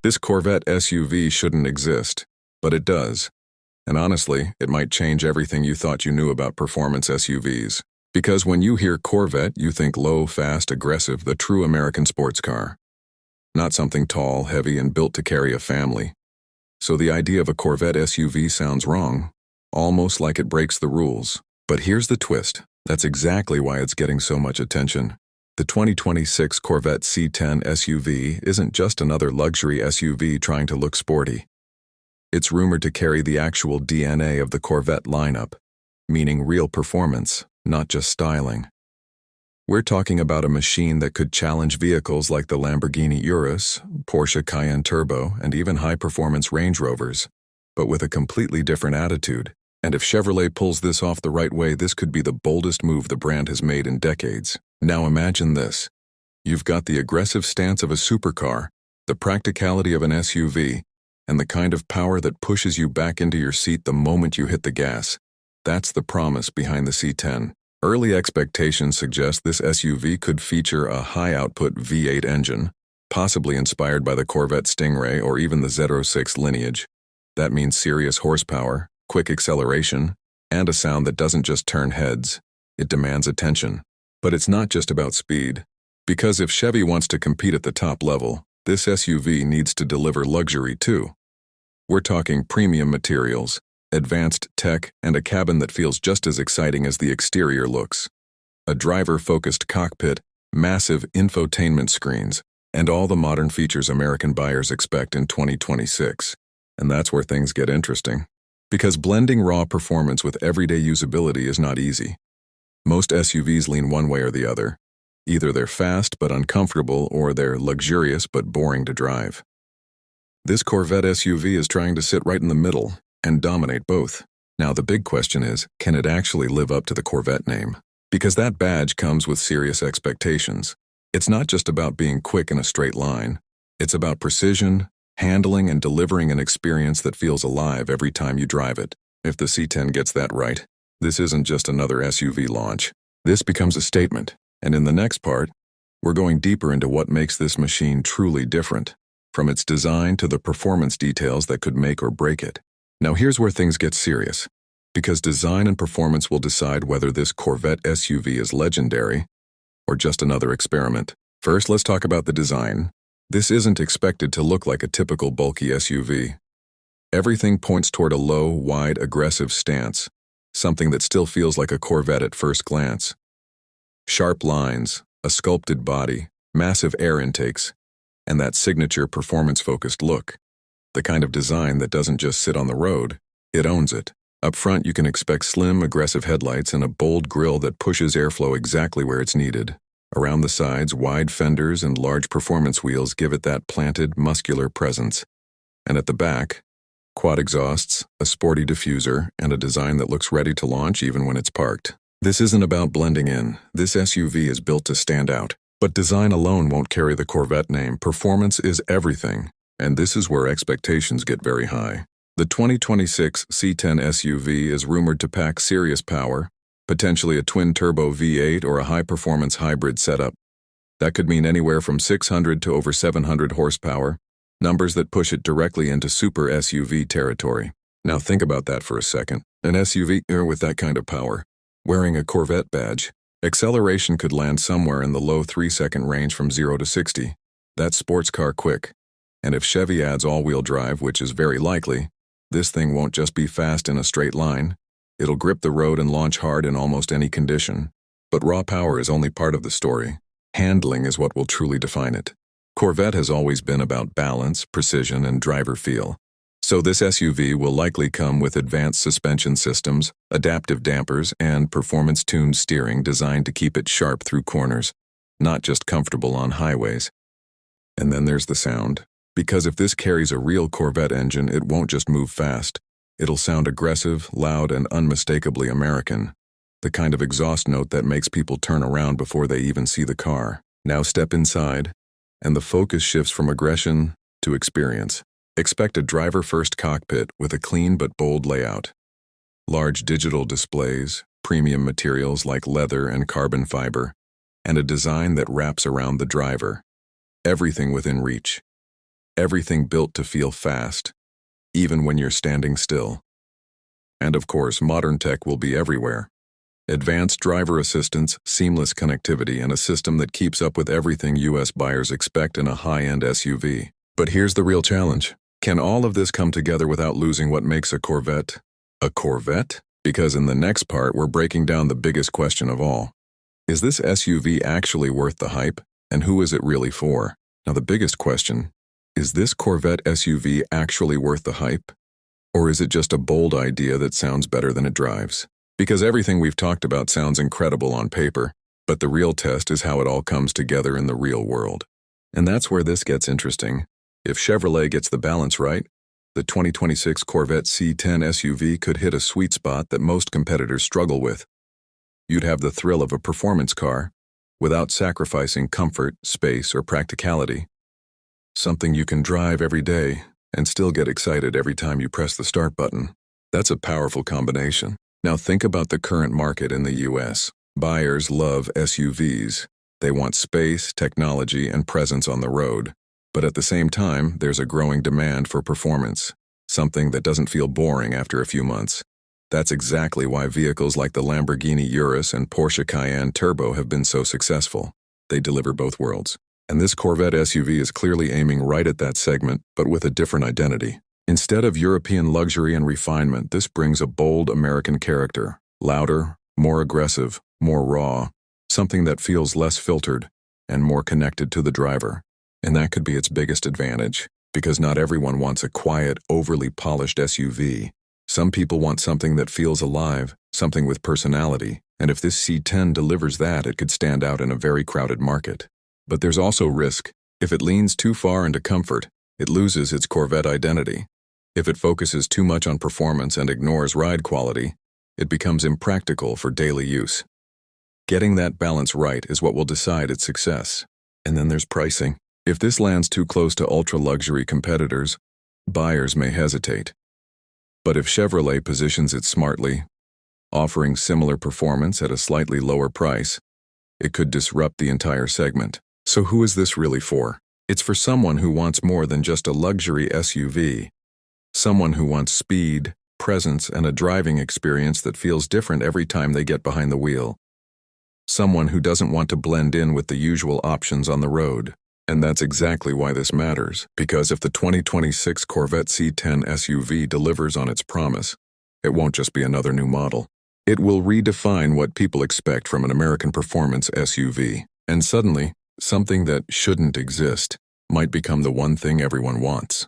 This Corvette SUV shouldn't exist, but it does. And honestly, it might change everything you thought you knew about performance SUVs. Because when you hear Corvette, you think low, fast, aggressive, the true American sports car. Not something tall, heavy, and built to carry a family. So the idea of a Corvette SUV sounds wrong, almost like it breaks the rules. But here's the twist. That's exactly why it's getting so much attention. The 2026 Corvette C10 SUV isn't just another luxury SUV trying to look sporty. It's rumored to carry the actual DNA of the Corvette lineup, meaning real performance, not just styling. We're talking about a machine that could challenge vehicles like the Lamborghini Urus, Porsche Cayenne Turbo, and even high-performance Range Rovers, but with a completely different attitude. And if Chevrolet pulls this off the right way, this could be the boldest move the brand has made in decades. Now imagine this. You've got the aggressive stance of a supercar, the practicality of an SUV, and the kind of power that pushes you back into your seat the moment you hit the gas. That's the promise behind the C10. Early expectations suggest this SUV could feature a high-output V8 engine, possibly inspired by the Corvette Stingray or even the Z06 lineage. That means serious horsepower, quick acceleration, and a sound that doesn't just turn heads. It demands attention. But it's not just about speed. Because if Chevy wants to compete at the top level, this SUV needs to deliver luxury too. We're talking premium materials, advanced tech, and a cabin that feels just as exciting as the exterior looks. A driver-focused cockpit, massive infotainment screens, and all the modern features American buyers expect in 2026. And that's where things get interesting. Because blending raw performance with everyday usability is not easy. Most SUVs lean one way or the other. Either they're fast but uncomfortable, or they're luxurious but boring to drive. This Corvette SUV is trying to sit right in the middle and dominate both. Now the big question is, can it actually live up to the Corvette name? Because that badge comes with serious expectations. It's not just about being quick in a straight line. It's about precision, handling, and delivering an experience that feels alive every time you drive it. If the C10 gets that right, this isn't just another SUV launch. This becomes a statement. And in the next part, we're going deeper into what makes this machine truly different, from its design to the performance details that could make or break it. Now here's where things get serious, because design and performance will decide whether this Corvette SUV is legendary or just another experiment. First, let's talk about the design. This isn't expected to look like a typical bulky SUV. Everything points toward a low, wide, aggressive stance, something that still feels like a Corvette at first glance. Sharp lines, a sculpted body, massive air intakes, and that signature performance-focused look. The kind of design that doesn't just sit on the road, it owns it. Up front, you can expect slim, aggressive headlights and a bold grille that pushes airflow exactly where it's needed. Around the sides, wide fenders and large performance wheels give it that planted, muscular presence. And at the back, quad exhausts, a sporty diffuser, and a design that looks ready to launch even when it's parked. This isn't about blending in. This SUV is built to stand out. But design alone won't carry the Corvette name. Performance is everything. And this is where expectations get very high. The 2026 C10 SUV is rumored to pack serious power, potentially a twin-turbo V8 or a high-performance hybrid setup. That could mean anywhere from 600 to over 700 horsepower, numbers that push it directly into super SUV territory. Now think about that for a second. An SUV with that kind of power, wearing a Corvette badge, acceleration could land somewhere in the low 3-second range from 0 to 60. That's sports car quick. And if Chevy adds all-wheel drive, which is very likely, this thing won't just be fast in a straight line. It'll grip the road and launch hard in almost any condition. But raw power is only part of the story. Handling is what will truly define it. Corvette has always been about balance, precision, and driver feel. So this SUV will likely come with advanced suspension systems, adaptive dampers, and performance-tuned steering designed to keep it sharp through corners, not just comfortable on highways. And then there's the sound. Because if this carries a real Corvette engine, it won't just move fast. It'll sound aggressive, loud, and unmistakably American. The kind of exhaust note that makes people turn around before they even see the car. Now step inside, and the focus shifts from aggression to experience. Expect a driver-first cockpit with a clean but bold layout. Large digital displays, premium materials like leather and carbon fiber, and a design that wraps around the driver. Everything within reach. Everything built to feel fast, even when you're standing still. And of course, modern tech will be everywhere. Advanced driver assistance, seamless connectivity, and a system that keeps up with everything US buyers expect in a high-end SUV. But here's the real challenge. Can all of this come together without losing what makes a Corvette a Corvette? Because in the next part, we're breaking down the biggest question of all. Is this SUV actually worth the hype? And who is it really for? Now, the biggest question, is this Corvette SUV actually worth the hype? Or is it just a bold idea that sounds better than it drives? Because everything we've talked about sounds incredible on paper, but the real test is how it all comes together in the real world. And that's where this gets interesting. If Chevrolet gets the balance right, the 2026 Corvette C10 SUV could hit a sweet spot that most competitors struggle with. You'd have the thrill of a performance car, without sacrificing comfort, space, or practicality. Something you can drive every day and still get excited every time you press the start button. That's a powerful combination. Now think about the current market in the US. Buyers love SUVs. They want space, technology, and presence on the road. But at the same time, there's a growing demand for performance, something that doesn't feel boring after a few months. That's exactly why vehicles like the Lamborghini Urus and Porsche Cayenne Turbo have been so successful. They deliver both worlds. And this Corvette SUV is clearly aiming right at that segment, but with a different identity. Instead of European luxury and refinement, this brings a bold American character. Louder, more aggressive, more raw. Something that feels less filtered and more connected to the driver. And that could be its biggest advantage, because not everyone wants a quiet, overly polished SUV. Some people want something that feels alive, something with personality, and if this C10 delivers that, it could stand out in a very crowded market. But there's also risk. If it leans too far into comfort, it loses its Corvette identity. If it focuses too much on performance and ignores ride quality, it becomes impractical for daily use. Getting that balance right is what will decide its success. And then there's pricing. If this lands too close to ultra-luxury competitors, buyers may hesitate. But if Chevrolet positions it smartly, offering similar performance at a slightly lower price, it could disrupt the entire segment. So who is this really for? It's for someone who wants more than just a luxury SUV. Someone who wants speed, presence, and a driving experience that feels different every time they get behind the wheel. Someone who doesn't want to blend in with the usual options on the road. And that's exactly why this matters, because if the 2026 Corvette C10 SUV delivers on its promise, it won't just be another new model. It will redefine what people expect from an American performance SUV. And suddenly, something that shouldn't exist might become the one thing everyone wants.